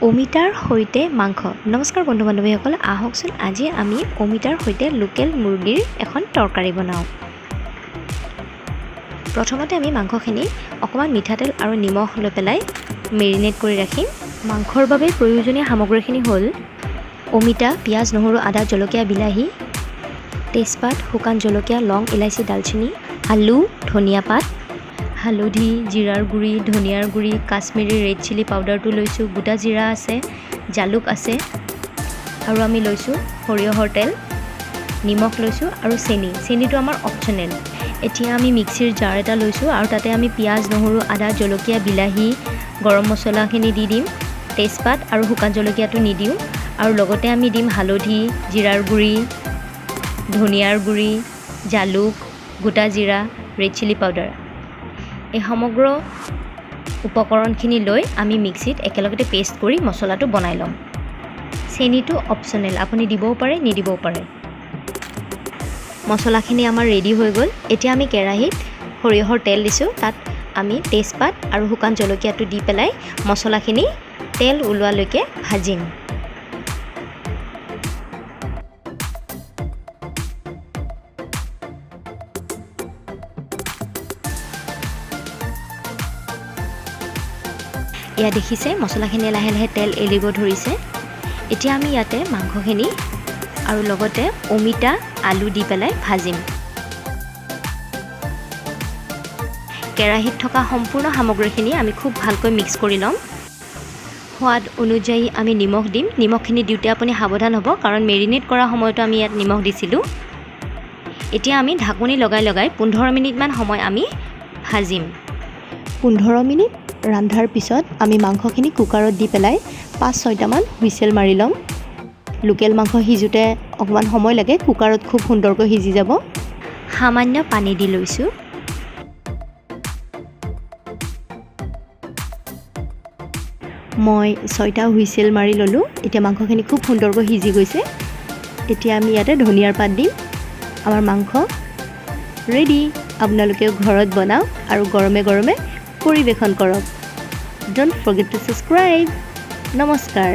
অমিতাৰ সৈতে মাংস। নমস্কাৰ বন্ধু বান্ধৱীসকল, আহকচোন আজি আমি অমিতাৰ সৈতে লোকেল মুৰ্গীৰ এখন তৰকাৰী বনাওঁ। প্ৰথমতে আমি মাংসখিনি অকণমান মিঠাতেল আৰু নিমখ লৈ পেলাই মেৰিনেট কৰি ৰাখিম। মাংসৰ বাবে প্ৰয়োজনীয় সামগ্ৰীখিনি হ'ল অমিতা, পিঁয়াজ, নহৰু, আদা, জলকীয়া, বিলাহী, তেজপাত, শুকান জলকীয়া, লং, ইলাচি, দালচেনি, আলু, ধনিয়া পাত, হালধি, জিৰাৰ গুড়ি, ধনিয়াৰ গুড়ি, কাশ্মীৰী ৰেড চিলি পাউডাৰটো লৈছোঁ, গোটা জিৰা আছে, জালুক আছে আৰু আমি লৈছোঁ সৰিয়হৰ তেল, নিমখ লৈছোঁ আৰু চেনিটো আমাৰ অপশ্যনেল। এতিয়া আমি মিক্সিৰ জাৰ এটা লৈছোঁ আৰু তাতে আমি পিঁয়াজ, নহৰু, আদা, জলকীয়া, বিলাহী, গৰম মছলাখিনি দি দিম, তেজপাত আৰু শুকান জলকীয়াটো নিদিওঁ আৰু লগতে আমি দিম হালধি, জিৰাৰ গুড়ি, ধনিয়াৰ গুড়ি, জালুক, গোটা জিৰা, ৰেড চিলি পাউডাৰ। এই সমগ্ৰ উপকৰণখিনি লৈ আমি মিক্সিত একেলগতে পেষ্ট কৰি মছলাটো বনাই ল'ম। চেনিটো অপশ্যনেল, আপুনি দিবও পাৰে নিদিবও পাৰে। মছলাখিনি আমাৰ ৰেডি হৈ গ'ল। এতিয়া আমি কেৰাহীত সৰিয়হৰ তেল দিছোঁ, তাত আমি তেজপাত আৰু শুকান জলকীয়াটো দি পেলাই মছলাখিনি তেল ওলোৱালৈকে ভাজিম। এয়া দেখিছে মছলাখিনি লাহে লাহে তেল এৰিব ধৰিছে। এতিয়া আমি ইয়াতে মাংসখিনি আৰু লগতে অমিতা, আলু দি পেলাই ভাজিম। কেৰাহীত থকা সম্পূৰ্ণ সামগ্ৰীখিনি আমি খুব ভালকৈ মিক্স কৰি ল'ম। সোৱাদ অনুযায়ী আমি নিমখ দিম। নিমখখিনি দিওঁতে আপুনি সাৱধান হ'ব, কাৰণ মেৰিনেট কৰা সময়তো আমি ইয়াত নিমখ দিছিলোঁ। এতিয়া আমি ঢাকনি লগাই 15 মিনিটমান সময় আমি ভাজিম। 15 মিনিট ৰান্ধাৰ পিছত আমি মাংসখিনি কুকাৰত দি পেলাই 5-6টামান হুইচেল মাৰি ল'ম। লোকেল মাংস সিজোতে অকণমান সময় লাগে, কুকাৰত খুব সুন্দৰকৈ সিজি যাব। সামান্য পানী দি লৈছোঁ। মই 6টা হুইচেল মাৰি ল'লোঁ। এতিয়া মাংসখিনি খুব সুন্দৰকৈ সিজি গৈছে। এতিয়া আমি ইয়াতে ধনিয়াৰ পাত দিম। আমাৰ মাংস ৰেডি। আপোনালোকেও ঘৰত বনাওক আৰু গৰমে গৰমে পৰিৱেশন কৰক। Don't forget to subscribe. Namaskar.